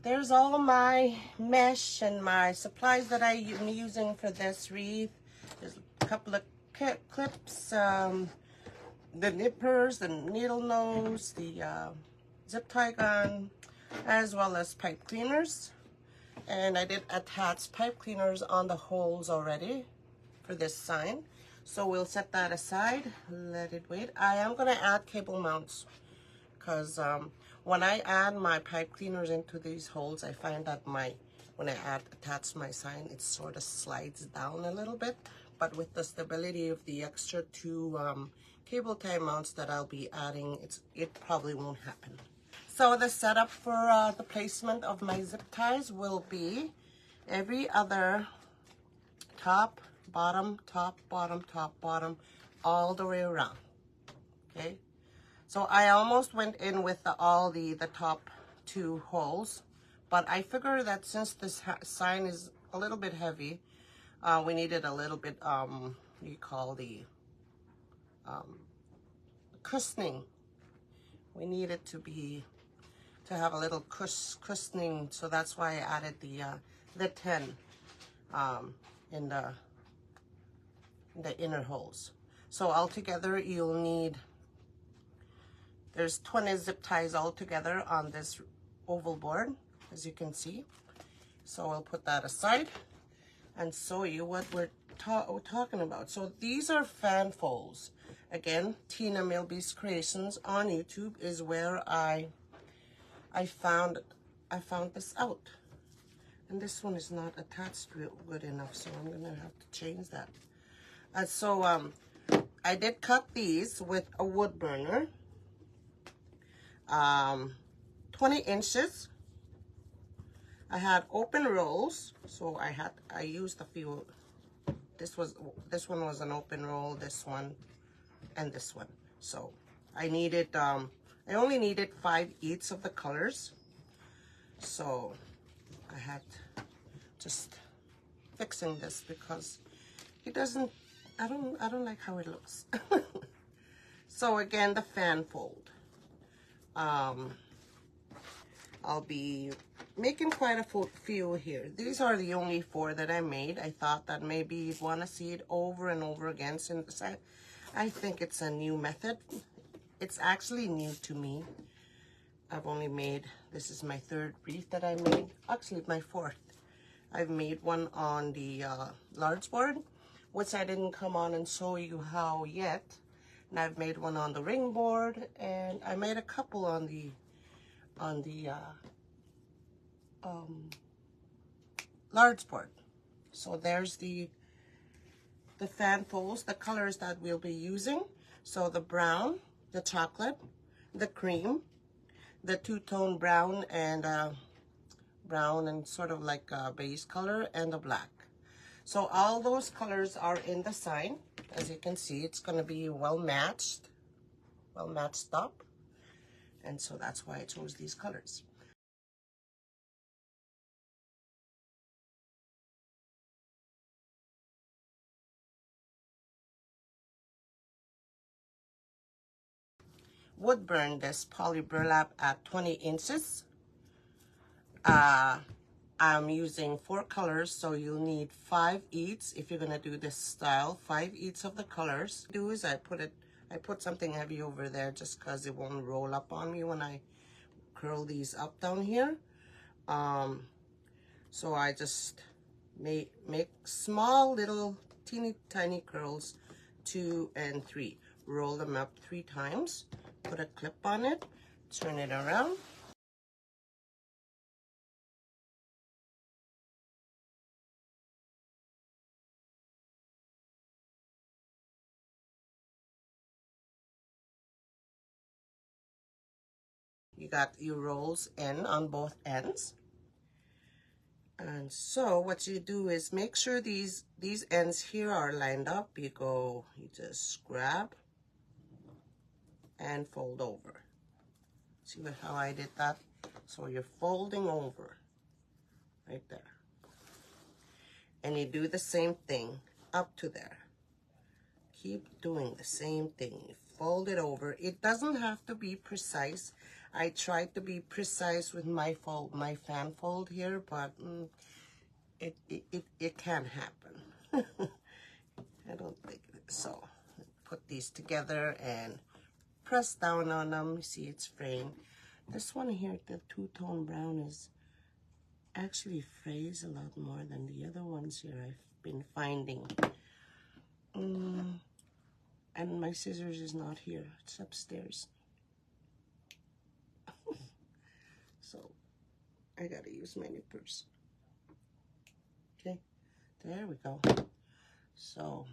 there's all my mesh and my supplies that I'm using for this wreath. There's a couple of clips, the nippers, the needle nose, the zip tie gun, as well as pipe cleaners. And I did attach pipe cleaners on the holes already for this sign. So we'll set that aside, let it wait. I am gonna add cable mounts because when I add my pipe cleaners into these holes, I find that when I attach my sign, it sort of slides down a little bit. But with the stability of the extra two cable tie mounts that I'll be adding, it probably won't happen. So the setup for the placement of my zip ties will be every other top, bottom, top, bottom, top, bottom, all the way around, okay? So I almost went in with all the top two holes, but I figure that since this sign is a little bit heavy, we needed a little bit, you call the cushioning. We needed to have a little cushioning, so that's why I added the 10 in the inner holes. So altogether you'll need, there's 20 zip ties all together on this oval board, as you can see. So I'll put that aside and show you what we're talking about. So these are fan folds. Again, Tina Milby's Creations on YouTube is where I found this out. And this one is not attached good enough, so I'm gonna have to change that. I did cut these with a wood burner, 20 inches. I had open rolls, so I used a few. This one was an open roll, this one, and this one. So I needed, I only needed 5 each of the colors. So I had just fixing this because it doesn't, I don't like how it looks. So again, the fan fold. I'll be making quite a few here. These are the only 4 that I made. I thought that maybe you'd want to see it over and over again, since I think it's a new method. It's actually new to me. I've only made, this is my 3rd wreath that I made. Actually, my 4th. I've made one on the large board, which I didn't come on and show you how yet. And I've made one on the ring board, and I made a couple on the large board. So there's the fan folds, the colors that we'll be using. So the brown, the chocolate, the cream, the two-tone brown and sort of like a beige color, and the black. So all those colors are in the sign. As you can see, it's going to be well matched up. And so that's why I chose these colors. Wood burn this poly burlap at 20 inches. I'm using 4 colors, so you'll need 5 each if you're gonna do this style. 5 each of the colors. What I do is I put something heavy over there just because it won't roll up on me when I curl these up down here. So I just make small little teeny tiny curls, 2 and 3. Roll them up 3 times. Put a clip on it. Turn it around. You got your rolls in on both ends. And so what you do is make sure these ends here are lined up. You just grab and fold over. See how I did that? So you're folding over right there. And you do the same thing up to there. Keep doing the same thing. You fold it over. It doesn't have to be precise. I tried to be precise with my fan fold here, but it can't happen. I don't think it is. So put these together and press down on them. See, it's fraying. This one here, the two-tone brown, is actually frays a lot more than the other ones here I've been finding. And my scissors is not here, it's upstairs. So I gotta use my nippers. Okay, there we go. So,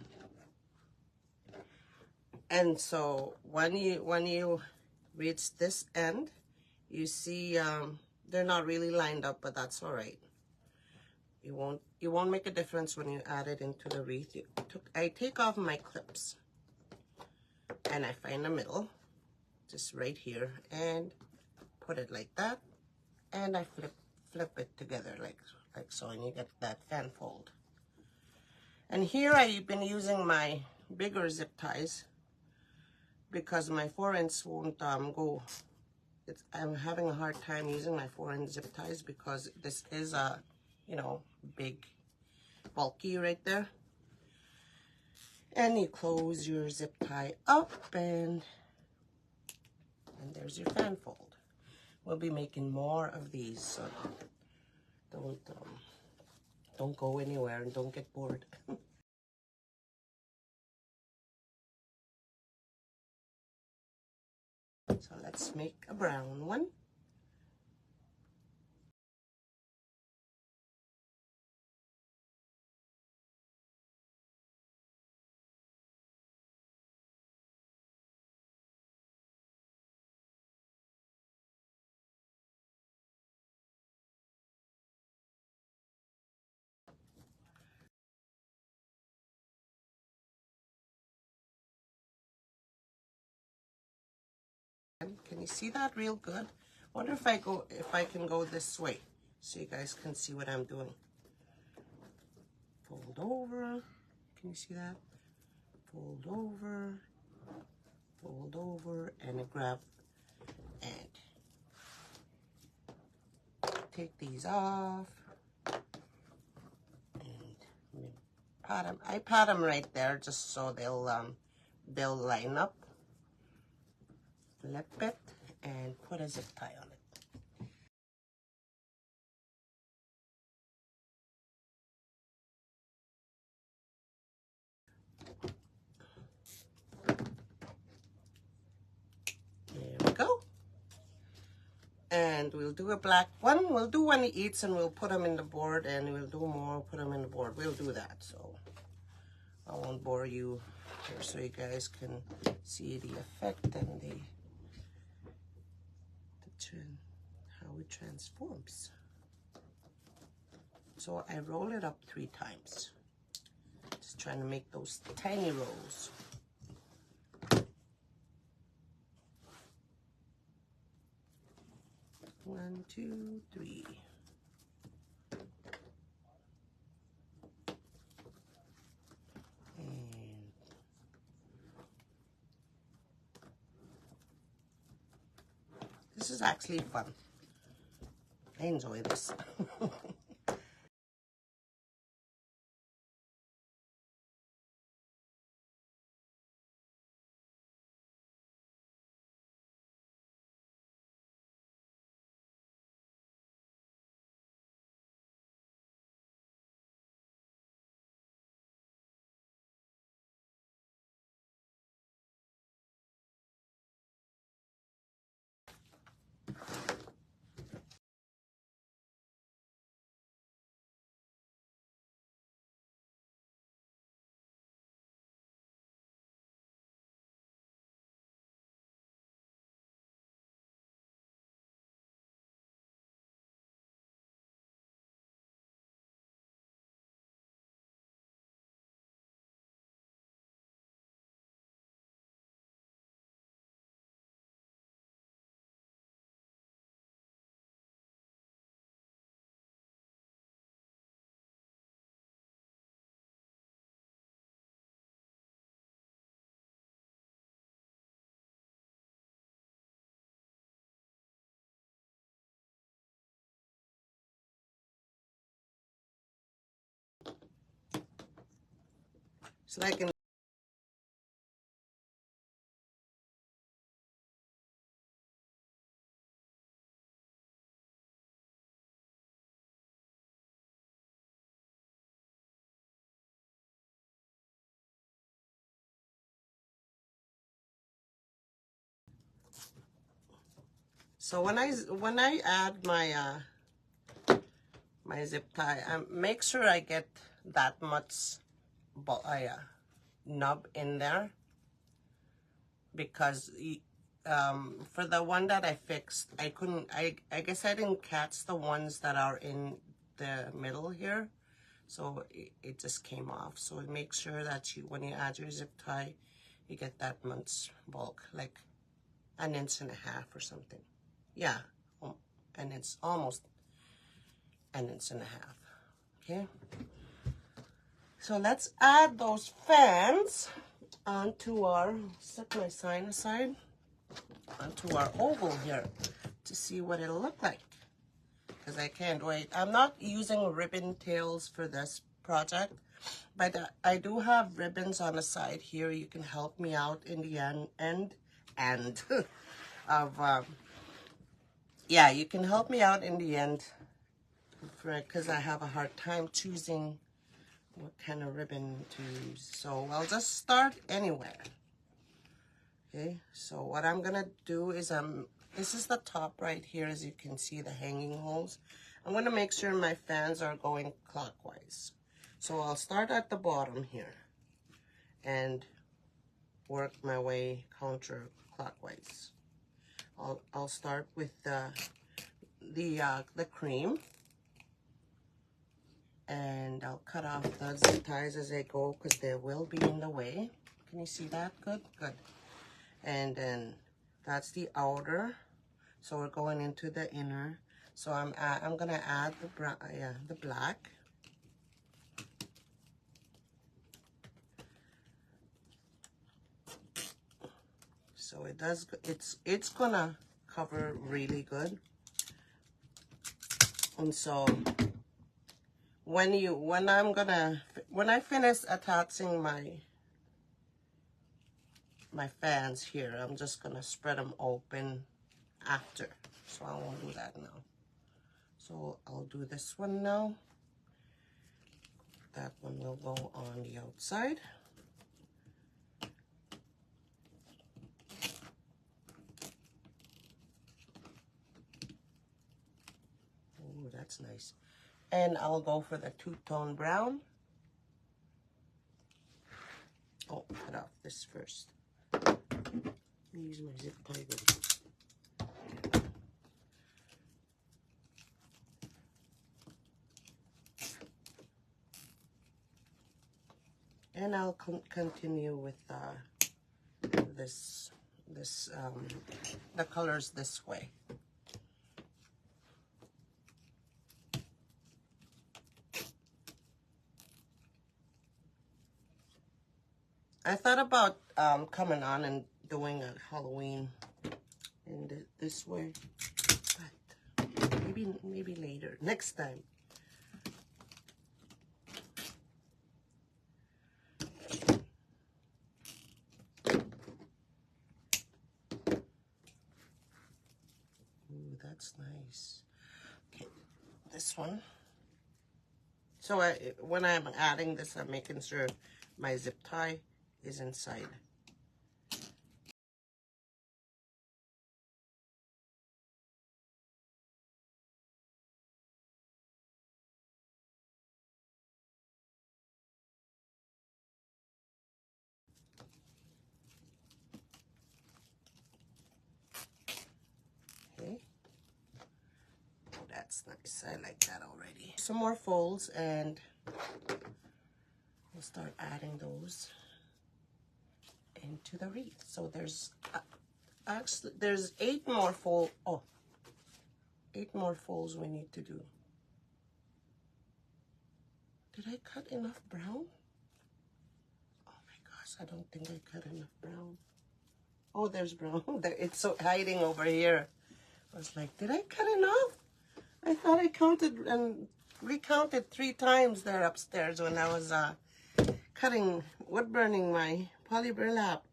and so when you reach this end, you see they're not really lined up, but that's all right. It won't make a difference when you add it into the wreath. I take off my clips and I find the middle, just right here, and put it like that, and I flip it together like so, and you get that fan fold. And here I've been using my bigger zip ties because my 4-inch won't go. I'm having a hard time using my 4-inch zip ties because this is a, you know, big, bulky right there. And you close your zip tie up, and there's your fan fold. We'll be making more of these, so don't go anywhere and don't get bored. So let's make a brown one. Can you see that real good? Wonder if I can go this way so you guys can see what I'm doing. Fold over. Can you see that? Fold over, and I grab and take these off. And pat them. I pat them right there just so they'll line up. Flip it and put a zip tie on it. There we go. And we'll do a black one. We'll do one each, and we'll put them in the board, and we'll do more, put them in the board. We'll do that, so I won't bore you here, so you guys can see the effect and how it transforms. So I roll it up 3 times. Just trying to make those tiny rolls. One, two, three. And this is actually fun. I enjoy this. so that I can. So when I add my my zip tie, make sure I get that much nub in there, because for the one that I fixed, I couldn't, I guess I didn't catch the ones that are in the middle here, so it just came off. So make sure that you, when you add your zip tie, you get that much bulk, like 1.5 inches or something. Yeah, and it's almost 1.5 inches. Okay, so let's add those fans onto our, set my sign aside, onto our oval here to see what it'll look like, because I can't wait. I'm not using ribbon tails for this project, but I do have ribbons on the side here. You can help me out in the end of yeah, you can help me out in the end, because I have a hard time choosing what kind of ribbon to use. So I'll just start anywhere. Okay, so what I'm gonna do is this is the top right here, as you can see, the hanging holes. I'm gonna make sure my fans are going clockwise. So I'll start at the bottom here and work my way counterclockwise. I'll start with the cream, and I'll cut off the zip ties as I go, because they will be in the way. Can you see that? Good, good. And then that's the outer, so we're going into the inner. So I'm gonna add the black. So it does, it's gonna cover really good. And so when I finish attaching my fans here, I'm just gonna spread them open after, so I won't do that now. So I'll do this one now. That one will go on the outside. Oh, that's nice. And I'll go for the two-tone brown. Oh, cut off this first. Let me use my zip tie. And I'll continue with the colors this way. I thought about coming on and doing a Halloween in this way, but maybe later, next time. Ooh, that's nice. Okay, this one. So when I'm adding this, I'm making sure my zip tie is inside. Okay, that's nice. I like that already. Some more folds, and we'll start adding those into the wreath. So there's actually there's 8 more folds. Oh, 8 more folds we need to do. Did I cut enough brown? Oh my gosh, I don't think I cut enough brown. Oh, there's brown. It's so hiding over here. I was like, did I cut enough? I thought I counted and recounted 3 times there upstairs when I was wood burning my poly burlap.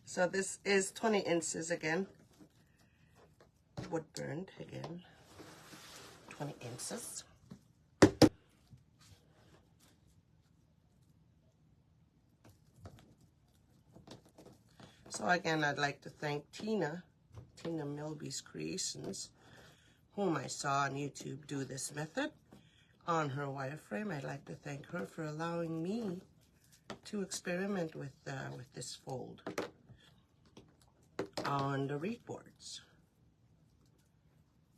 So this is 20 inches again. Wood burned again. 20 inches. So again, I'd like to thank Tina Milby's Creations, whom I saw on YouTube do this method on her wireframe. I'd like to thank her for allowing me to experiment with this fold on the wreath boards.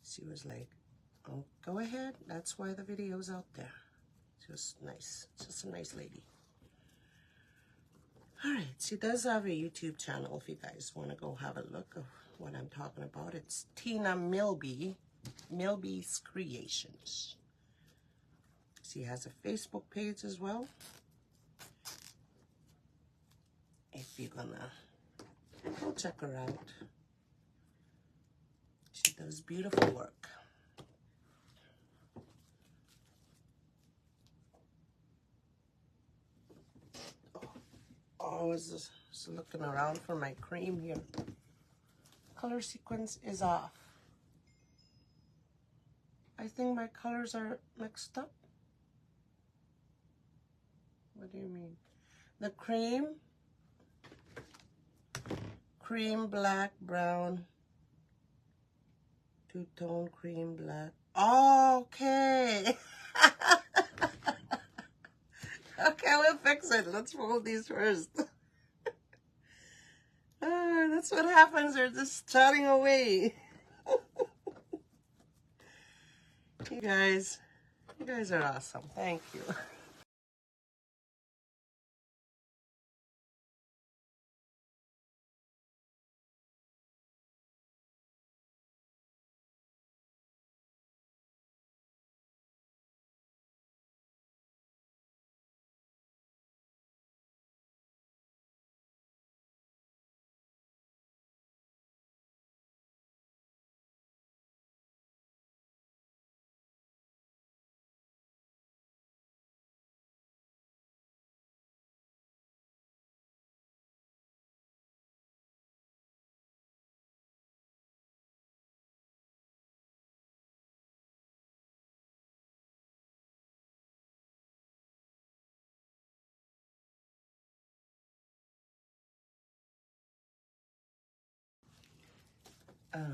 She was like, oh, go ahead, that's why the video's out there. She was nice, just a nice lady. All right, she does have a YouTube channel if you guys want to go have a look of what I'm talking about. It's Tina Milby's Creations. She has a Facebook page as well. If you're gonna go check her out. She does beautiful work. Oh, I was just looking around for my cream here. Color sequence is off. I think my colors are mixed up. What do you mean? The cream, black, brown, two-tone cream, black. Okay. Okay, we'll fix it. Let's fold these first. That's what happens. They're just chatting away. You guys are awesome. Thank you.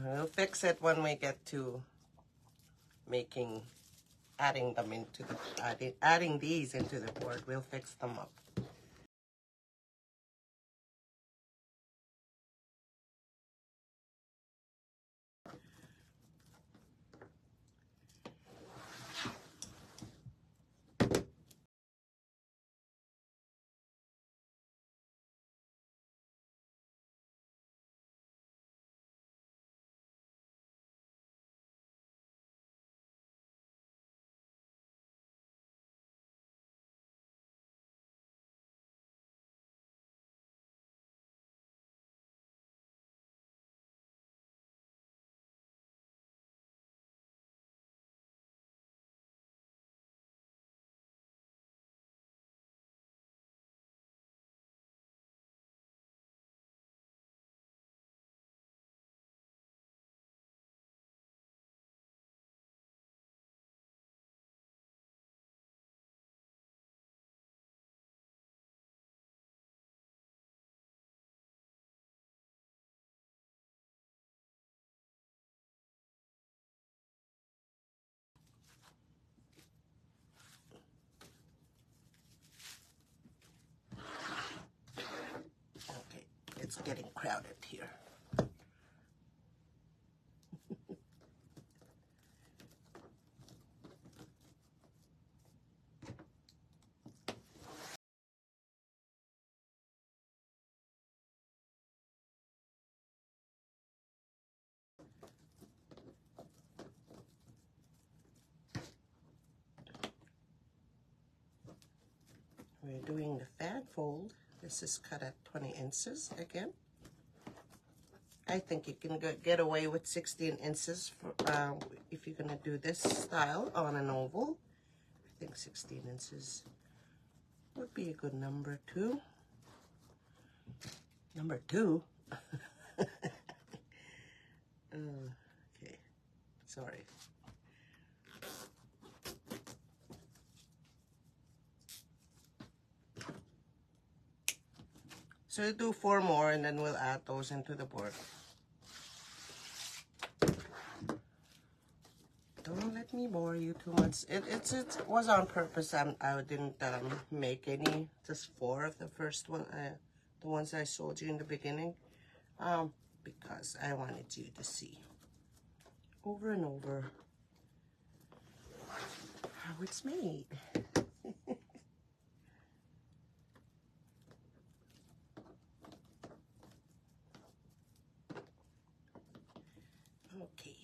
We'll fix it when we get to adding them into the, adding these into the board. We'll fix them up. Okay, it's getting crowded here. We're doing the fad fold. This is cut at 20 inches again. I think you can get away with 16 inches for, if you're going to do this style on an oval. I think 16 inches would be a good number 2. Number 2? Okay, sorry. So we'll do 4 more and then we'll add those into the board. Don't let me bore you too much. It was on purpose. I didn't make any, just 4 of the first one, the ones I showed you in the beginning, because I wanted you to see over and over how it's made. Okay.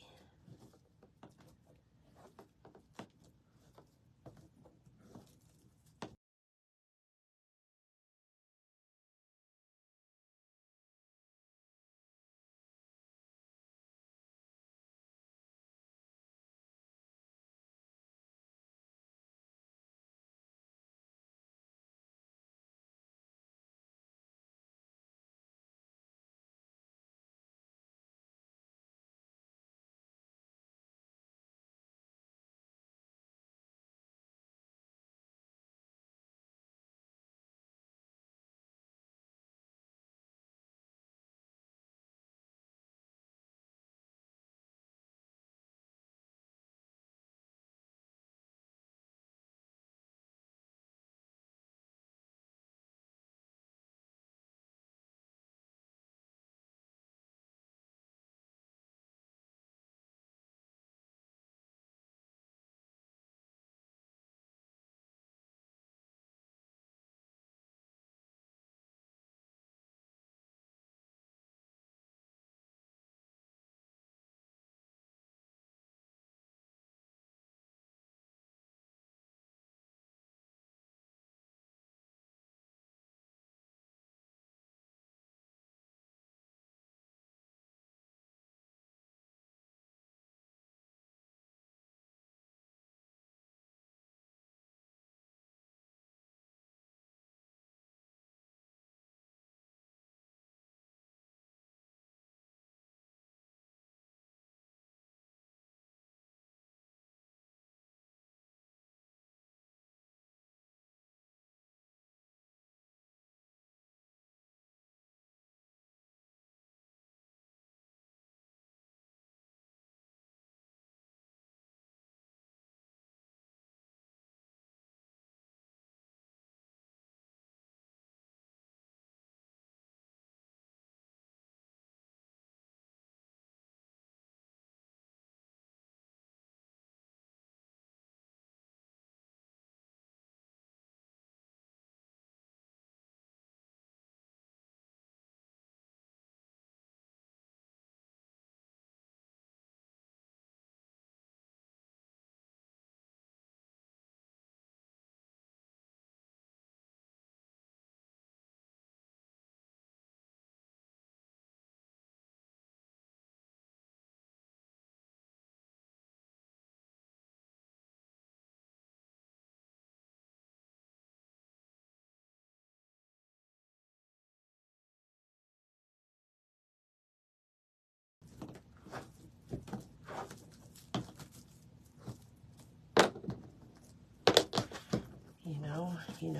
You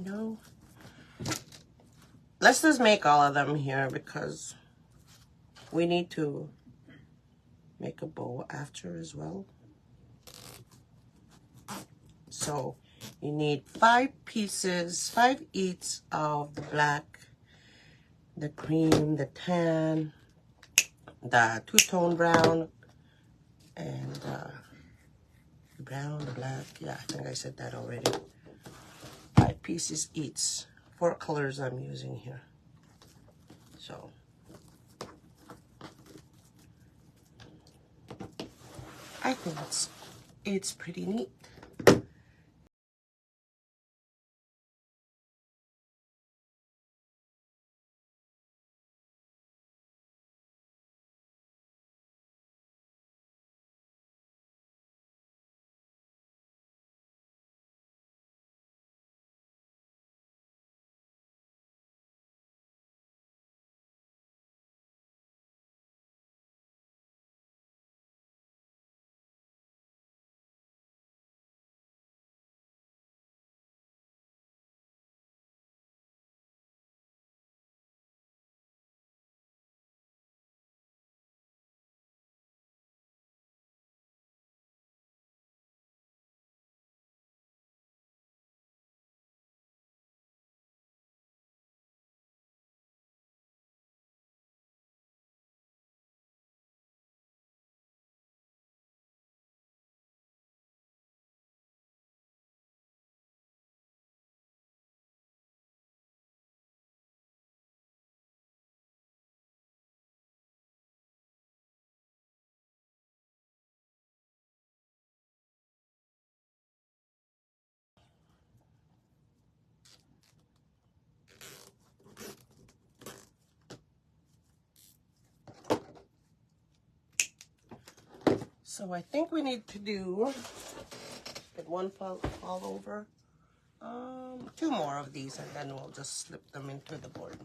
know. Let's just make all of them here because we need to make a bow after as well. So you need 5 pieces, 5 each of the black, the cream, the tan, the two-tone brown, and the brown, the black. Yeah, I think I said that already. 5 pieces each. 4 colors I'm using here. So I think it's pretty neat. So I think we need to do, did one fall over? 2 more of these, and then we'll just slip them into the board.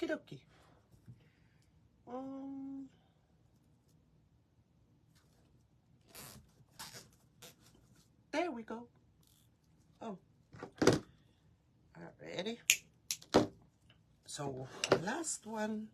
Okie there we go. Oh, alrighty. So last one.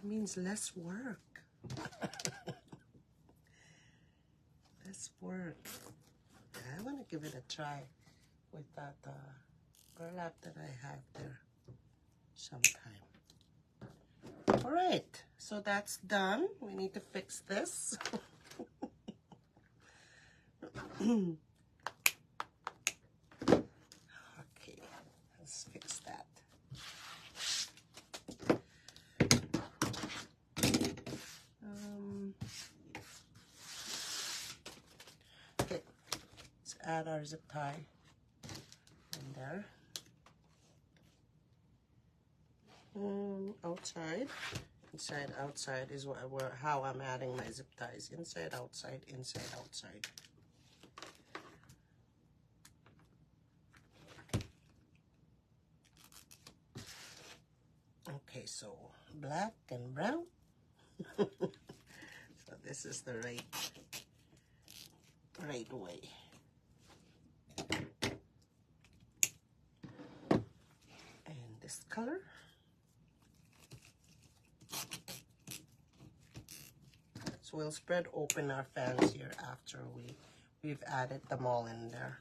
Means less work. Less work. I want to give it a try with that burlap that I have there sometime. All right, so that's done. We need to fix this. Okay, let's fix that. Okay, let's add our zip tie in there. Outside, inside, outside is how I'm adding my zip ties. Inside, outside, inside, outside. Okay, so black and brown. So this is the right way. And this color. So we'll spread open our fans here after we've added them all in there.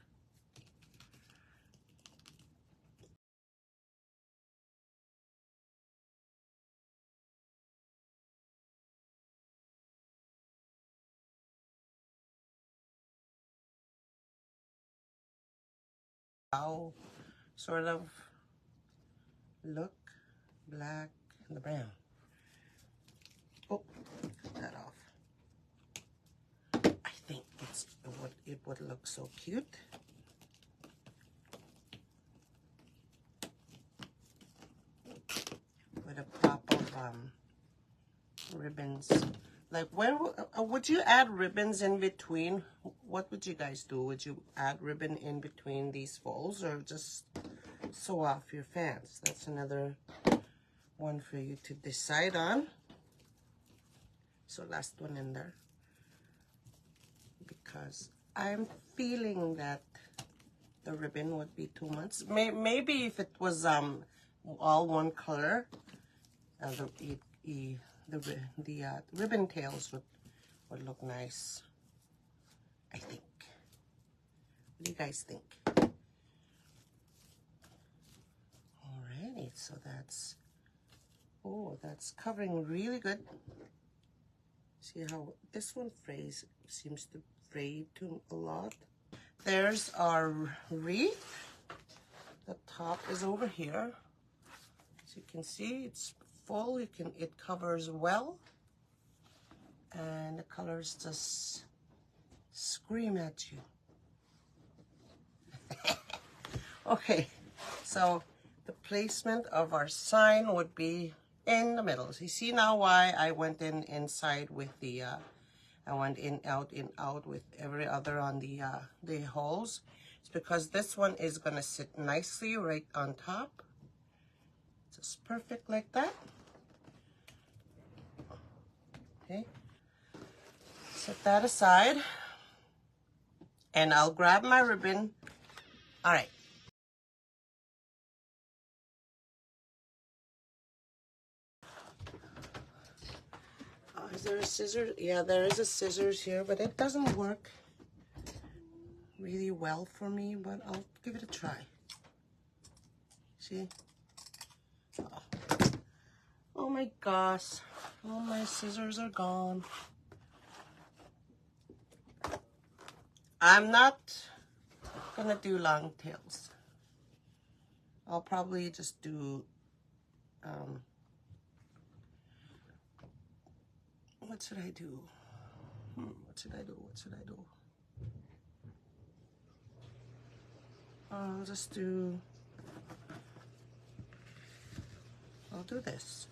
How sort of look black and the brown. Oh, cut that off. I think it would look so cute. With a pop of ribbons. Like, where would you add ribbons in between? What would you guys do? Would you add ribbon in between these folds, or just sew off your fans? That's another one for you to decide on. So last one in there, because I'm feeling that the ribbon would be too much. Maybe if it was all one color, the ribbon tails would look nice, I think. What do you guys think? Alrighty, so that's covering really good. See how this one seems to fray too a lot. There's our wreath. The top is over here. As you can see, it's full. It covers well, and the colors just scream at you. Okay, so the placement of our sign would be in the middle. So you see now why I went inside with the I went in, out with every other on the holes. It's because this one is gonna sit nicely right on top. Just perfect like that. Okay, set that aside, and I'll grab my ribbon. All right. Is there a scissors? Yeah, there is a scissors here, but it doesn't work really well for me, but I'll give it a try. See? Oh my gosh, all my scissors are gone. I'm not gonna do long tails. I'll probably just do, what should I do? What should I do? What should I do? I'll just do, I'll do this.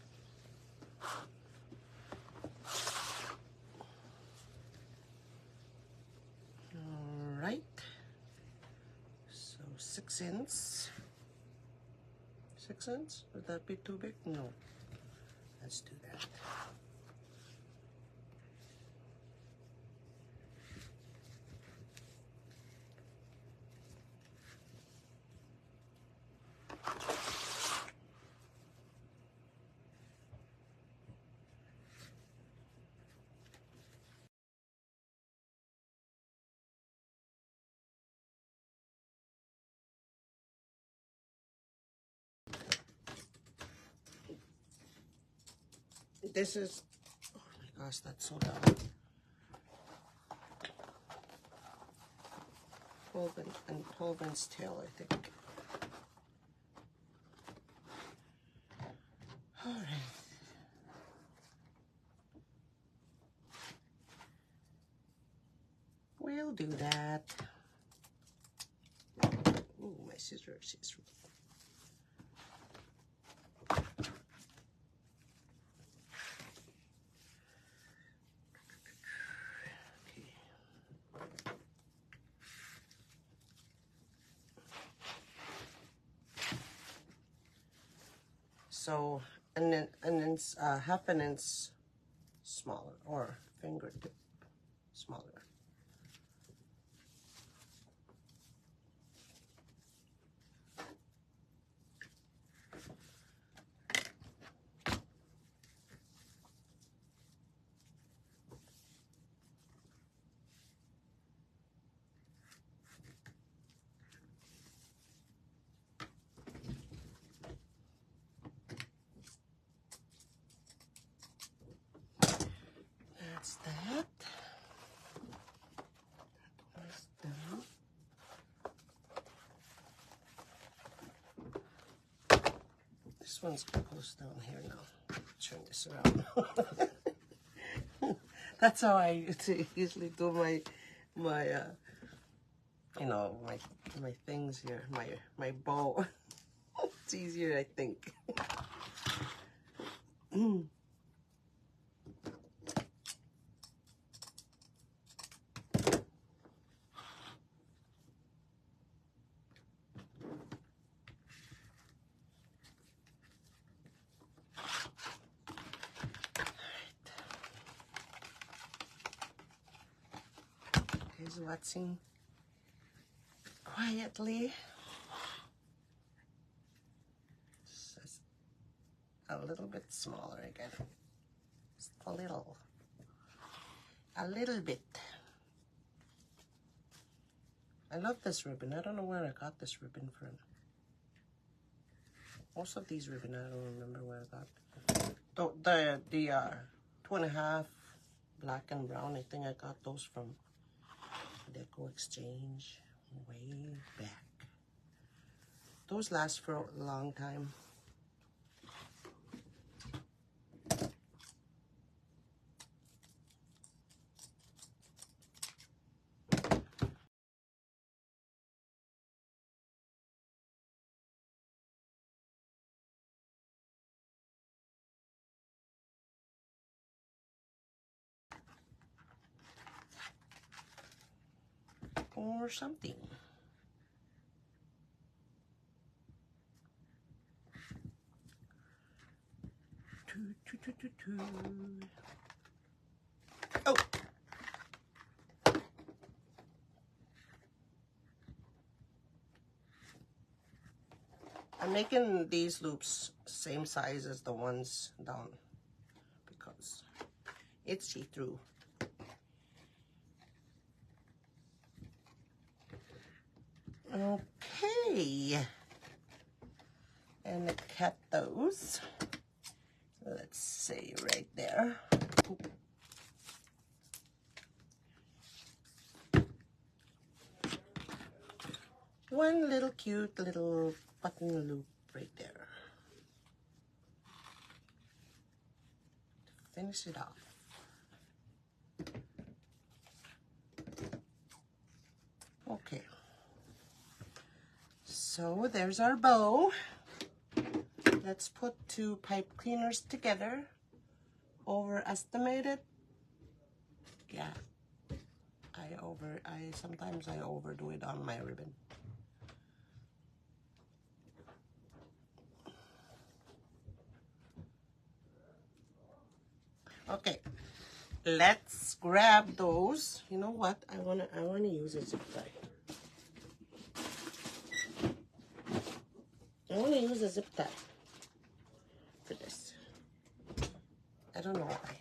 All right. So 6 inches. 6 inches? Would that be too big? No. Let's do that. This is, oh my gosh, that's so loud. Colvin's tail, I think. All right. We'll do that. Ooh, my scissors is. So, and then half an inch smaller, or fingertip smaller. That's that. That was done. This one's goes down here now. Turn this around. That's how I usually do my you know, my things here, my bow. It's easier, I think. He's watching quietly. Just a little bit smaller again. Just a little bit. I love this ribbon. I don't know where I got this ribbon from. Most of these ribbon, I don't remember where I got. The 2.5 black and brown, I think I got those from Deco Exchange way back. Those last for a long time. or something. Oh! I'm making these loops same size as the ones down because it's see-through. Okay. And cut those. Let's see right there. Oop. One little cute little button loop right there. Finish it off. Okay. So there's our bow. Let's put two pipe cleaners together. Overestimated. Yeah. Sometimes I overdo it on my ribbon. Okay. Let's grab those. You know what? I wanna use a zip tie. I wanna use a zip tie for this. I don't know why.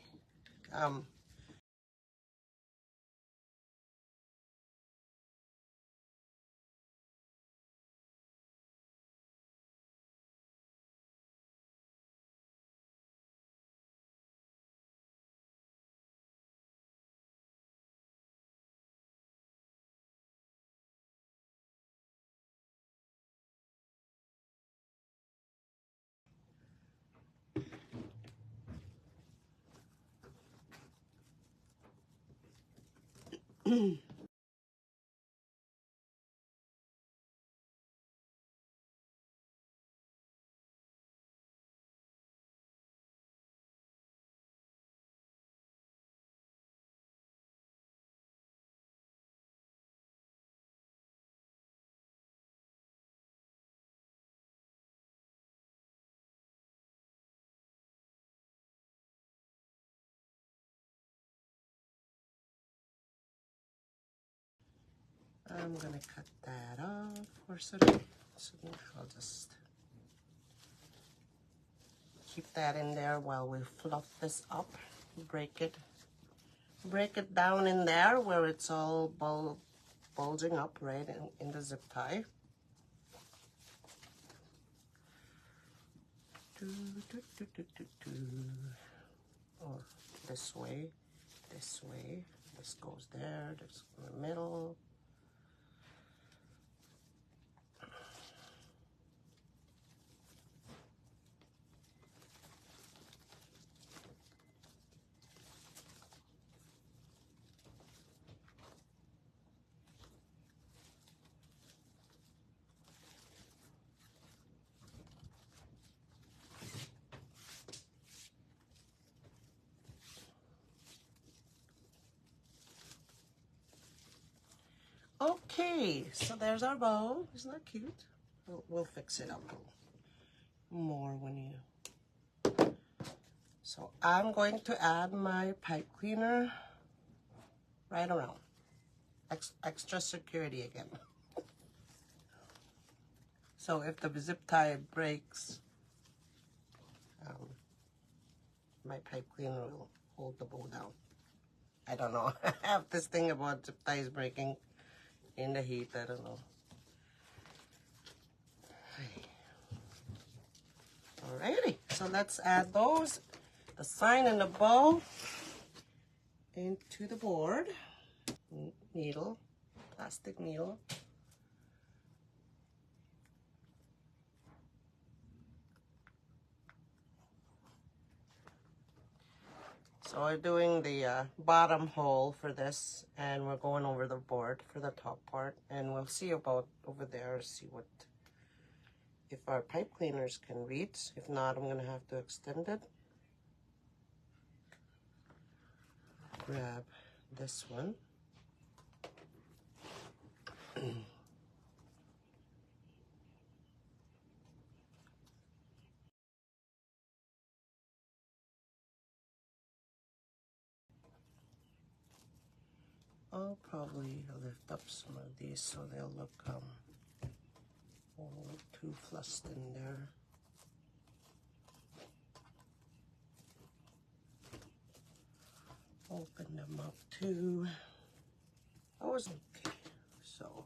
I'm gonna cut that off for certain. So I'll just keep that in there while we fluff this up. Break it down in there where it's all bulging up right in the zip tie. Or this way. This goes there. This in the middle. Okay, so there's our bow. Isn't that cute? We'll fix it up more when you... So I'm going to add my pipe cleaner right around. Extra security again. So if the zip tie breaks, my pipe cleaner will hold the bow down. I don't know. I have this thing about zip ties breaking in the heat. I don't know. Alrighty, so let's add those, the sign and the bow, into the board. Needle, plastic needle. So we're doing the bottom hole for this, and we're going over the board for the top part, and we'll see about over there, see what, if our pipe cleaners can reach. If not, I'm gonna have to extend it. Grab this one. I'll probably lift up some of these so they'll look all too fluffed in there. Open them up too. I was okay. So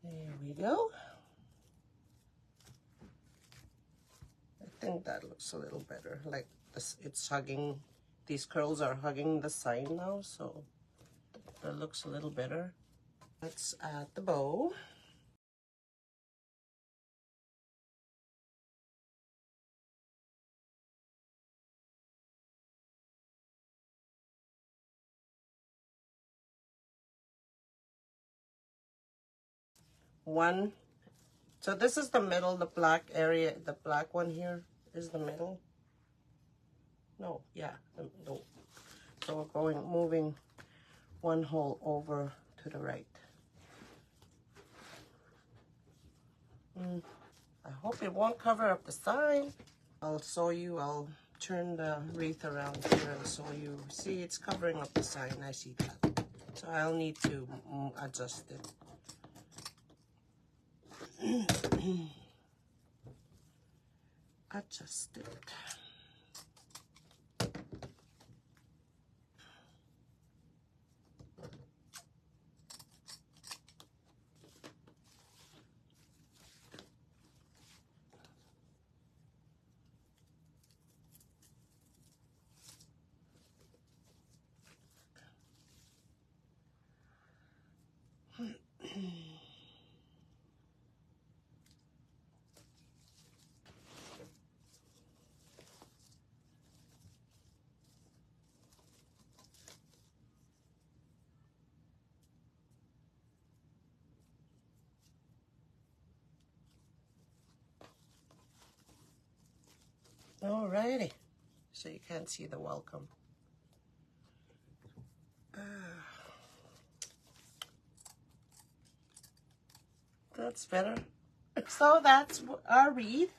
there we go. I think that looks a little better. Like this, it's hugging. These curls are hugging the sign now, so that looks a little better. Let's add the bow. One. So this is the middle, the black area, the black one here is the middle. No, yeah, no. So we're moving one hole over to the right. I hope it won't cover up the sign. I'll turn the wreath around here and show you. See, it's covering up the sign, I see that. So I'll need to adjust it. Adjust it. Alrighty, so you can't see the welcome. That's better. So that's our wreath.